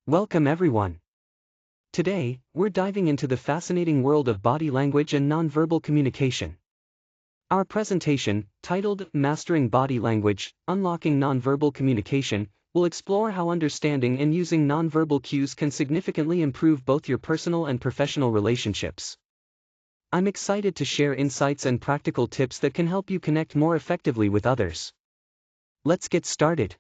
Welcome everyone. Today, we're diving into the fascinating world of body language and nonverbal communication. Our presentation, titled Mastering Body Language, Unlocking Nonverbal Communication, will explore how understanding and using nonverbal cues can significantly improve both your personal and professional relationships. I'm excited to share insights and practical tips that can help you connect more effectively with others. Let's get started.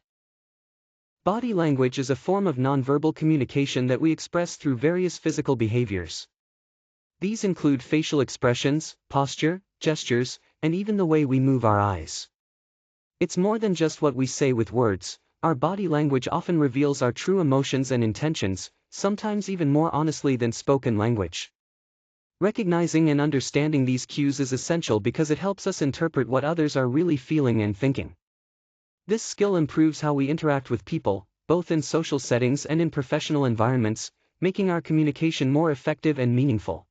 Body language is a form of nonverbal communication that we express through various physical behaviors. These include facial expressions, posture, gestures, and even the way we move our eyes. It's more than just what we say with words. Our body language often reveals our true emotions and intentions, sometimes even more honestly than spoken language. Recognizing and understanding these cues is essential because it helps us interpret what others are really feeling and thinking. This skill improves how we interact with people, both in social settings and in professional environments, making our communication more effective and meaningful.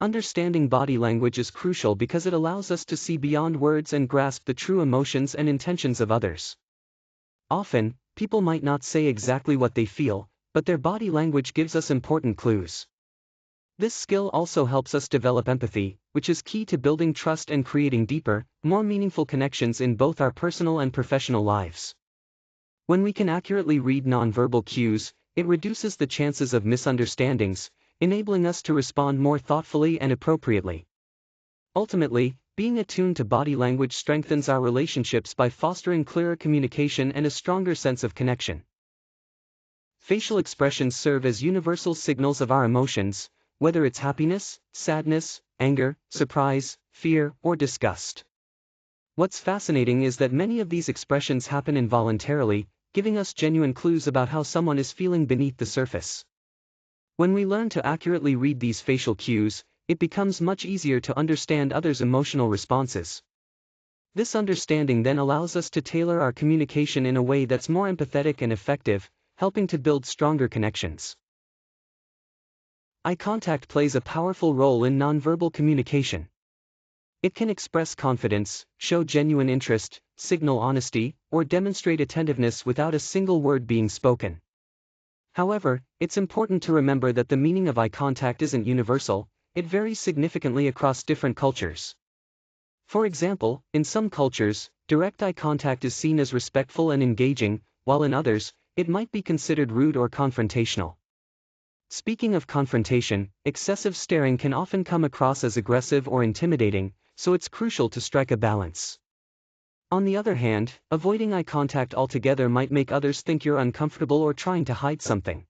Understanding body language is crucial because it allows us to see beyond words and grasp the true emotions and intentions of others. Often, people might not say exactly what they feel, but their body language gives us important clues. This skill also helps us develop empathy, which is key to building trust and creating deeper, more meaningful connections in both our personal and professional lives. When we can accurately read nonverbal cues, it reduces the chances of misunderstandings, enabling us to respond more thoughtfully and appropriately. Ultimately, being attuned to body language strengthens our relationships by fostering clearer communication and a stronger sense of connection. Facial expressions serve as universal signals of our emotions, whether it's happiness, sadness, anger, surprise, fear, or disgust. What's fascinating is that many of these expressions happen involuntarily, giving us genuine clues about how someone is feeling beneath the surface. When we learn to accurately read these facial cues, it becomes much easier to understand others' emotional responses. This understanding then allows us to tailor our communication in a way that's more empathetic and effective, helping to build stronger connections. Eye contact plays a powerful role in nonverbal communication. It can express confidence, show genuine interest, signal honesty, or demonstrate attentiveness without a single word being spoken. However, it's important to remember that the meaning of eye contact isn't universal. It varies significantly across different cultures. For example, in some cultures, direct eye contact is seen as respectful and engaging, while in others, it might be considered rude or confrontational. Speaking of confrontation, excessive staring can often come across as aggressive or intimidating, so it's crucial to strike a balance. On the other hand, avoiding eye contact altogether might make others think you're uncomfortable or trying to hide something.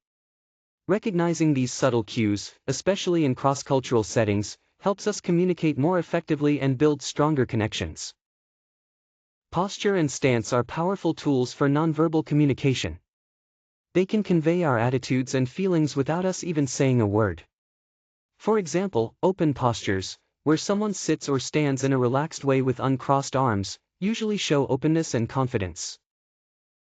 Recognizing these subtle cues, especially in cross-cultural settings, helps us communicate more effectively and build stronger connections. Posture and stance are powerful tools for nonverbal communication. They can convey our attitudes and feelings without us even saying a word. For example, open postures, where someone sits or stands in a relaxed way with uncrossed arms, usually show openness and confidence.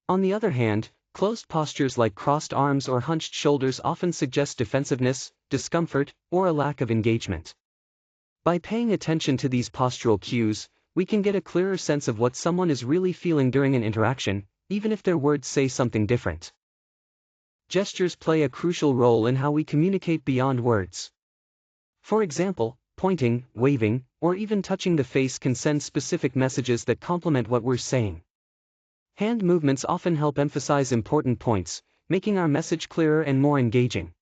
On the other hand, closed postures like crossed arms or hunched shoulders often suggest defensiveness, discomfort, or a lack of engagement. By paying attention to these postural cues, we can get a clearer sense of what someone is really feeling during an interaction, even if their words say something different. Gestures play a crucial role in how we communicate beyond words. For example, pointing, waving, or even touching the face can send specific messages that complement what we're saying. Hand movements often help emphasize important points, making our message clearer and more engaging.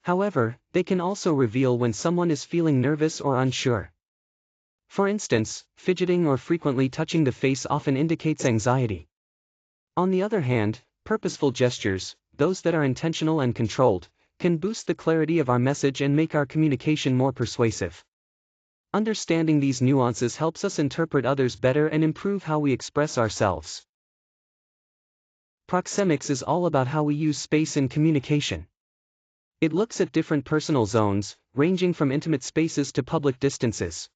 However, they can also reveal when someone is feeling nervous or unsure. For instance, fidgeting or frequently touching the face often indicates anxiety. On the other hand, purposeful gestures, those that are intentional and controlled, can boost the clarity of our message and make our communication more persuasive. Understanding these nuances helps us interpret others better and improve how we express ourselves. Proxemics is all about how we use space in communication. It looks at different personal zones, ranging from intimate spaces to public distances.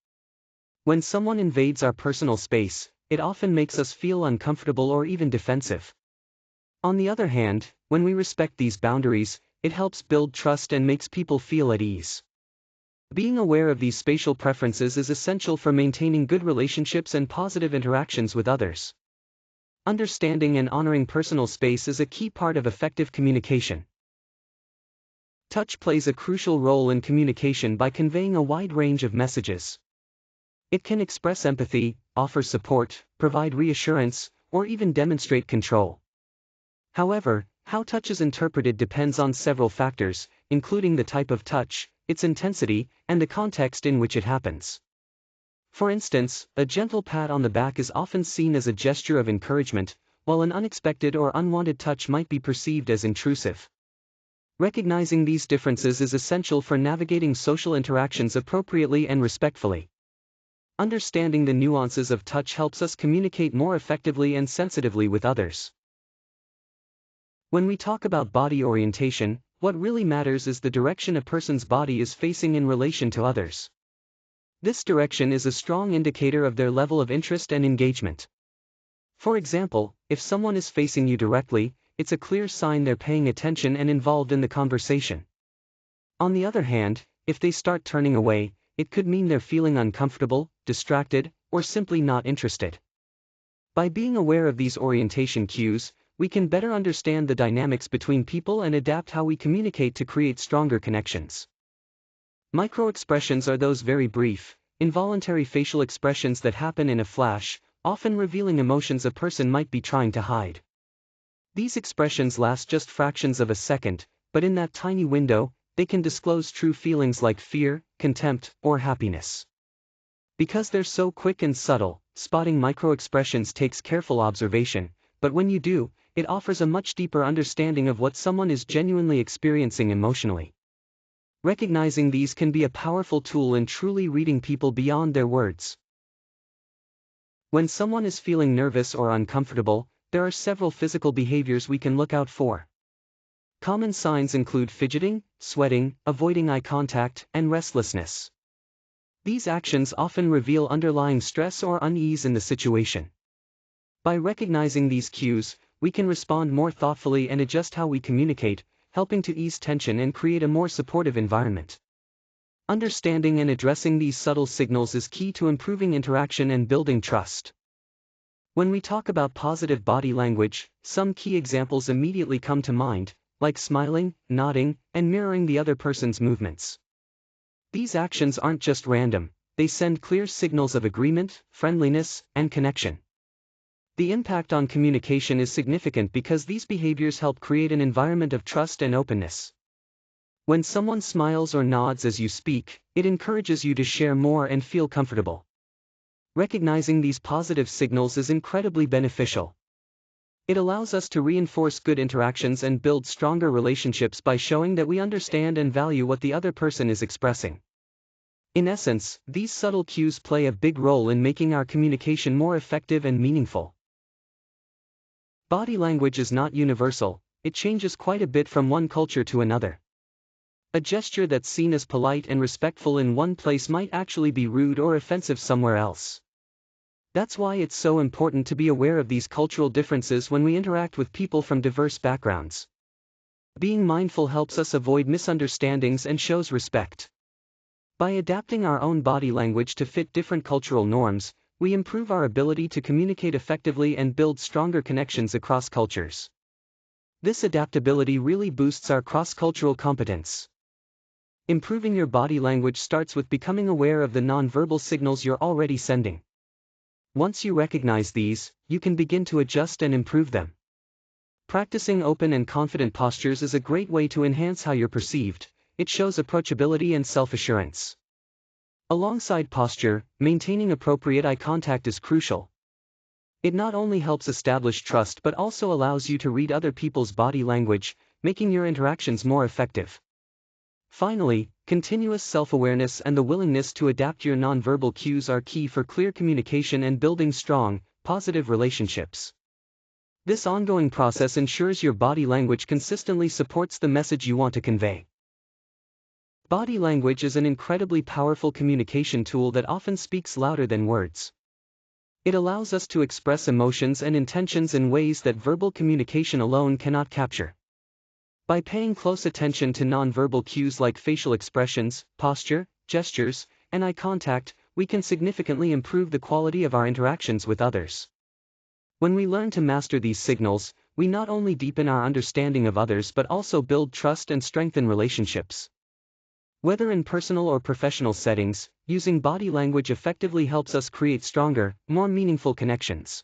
When someone invades our personal space, it often makes us feel uncomfortable or even defensive. On the other hand, when we respect these boundaries, it helps build trust and makes people feel at ease. Being aware of these spatial preferences is essential for maintaining good relationships and positive interactions with others. Understanding and honoring personal space is a key part of effective communication. Touch plays a crucial role in communication by conveying a wide range of messages. It can express empathy, offer support, provide reassurance, or even demonstrate control. However, how touch is interpreted depends on several factors, including the type of touch, its intensity, and the context in which it happens. For instance, a gentle pat on the back is often seen as a gesture of encouragement, while an unexpected or unwanted touch might be perceived as intrusive. Recognizing these differences is essential for navigating social interactions appropriately and respectfully. Understanding the nuances of touch helps us communicate more effectively and sensitively with others. When we talk about body orientation, what really matters is the direction a person's body is facing in relation to others. This direction is a strong indicator of their level of interest and engagement. For example, if someone is facing you directly, it's a clear sign they're paying attention and involved in the conversation. On the other hand, if they start turning away, it could mean they're feeling uncomfortable, distracted, or simply not interested. By being aware of these orientation cues, we can better understand the dynamics between people and adapt how we communicate to create stronger connections. Microexpressions are those very brief, involuntary facial expressions that happen in a flash, often revealing emotions a person might be trying to hide. These expressions last just fractions of a second, but in that tiny window, they can disclose true feelings like fear, contempt, or happiness. Because they're so quick and subtle, spotting microexpressions takes careful observation, but when you do, it offers a much deeper understanding of what someone is genuinely experiencing emotionally. Recognizing these can be a powerful tool in truly reading people beyond their words. When someone is feeling nervous or uncomfortable, there are several physical behaviors we can look out for. Common signs include fidgeting, sweating, avoiding eye contact, and restlessness. These actions often reveal underlying stress or unease in the situation. By recognizing these cues, we can respond more thoughtfully and adjust how we communicate, helping to ease tension and create a more supportive environment. Understanding and addressing these subtle signals is key to improving interaction and building trust. When we talk about positive body language, some key examples immediately come to mind, like smiling, nodding, and mirroring the other person's movements. These actions aren't just random, they send clear signals of agreement, friendliness, and connection. The impact on communication is significant because these behaviors help create an environment of trust and openness. When someone smiles or nods as you speak, it encourages you to share more and feel comfortable. Recognizing these positive signals is incredibly beneficial. It allows us to reinforce good interactions and build stronger relationships by showing that we understand and value what the other person is expressing. In essence, these subtle cues play a big role in making our communication more effective and meaningful. Body language is not universal, it changes quite a bit from one culture to another. A gesture that's seen as polite and respectful in one place might actually be rude or offensive somewhere else. That's why it's so important to be aware of these cultural differences when we interact with people from diverse backgrounds. Being mindful helps us avoid misunderstandings and shows respect. By adapting our own body language to fit different cultural norms, we improve our ability to communicate effectively and build stronger connections across cultures. This adaptability really boosts our cross-cultural competence. Improving your body language starts with becoming aware of the nonverbal signals you're already sending. Once you recognize these, you can begin to adjust and improve them. Practicing open and confident postures is a great way to enhance how you're perceived. It shows approachability and self-assurance. Alongside posture, maintaining appropriate eye contact is crucial. It not only helps establish trust but also allows you to read other people's body language, making your interactions more effective. Finally, continuous self-awareness and the willingness to adapt your nonverbal cues are key for clear communication and building strong, positive relationships. This ongoing process ensures your body language consistently supports the message you want to convey. Body language is an incredibly powerful communication tool that often speaks louder than words. It allows us to express emotions and intentions in ways that verbal communication alone cannot capture. By paying close attention to nonverbal cues like facial expressions, posture, gestures, and eye contact, we can significantly improve the quality of our interactions with others. When we learn to master these signals, we not only deepen our understanding of others but also build trust and strengthen relationships. Whether in personal or professional settings, using body language effectively helps us create stronger, more meaningful connections.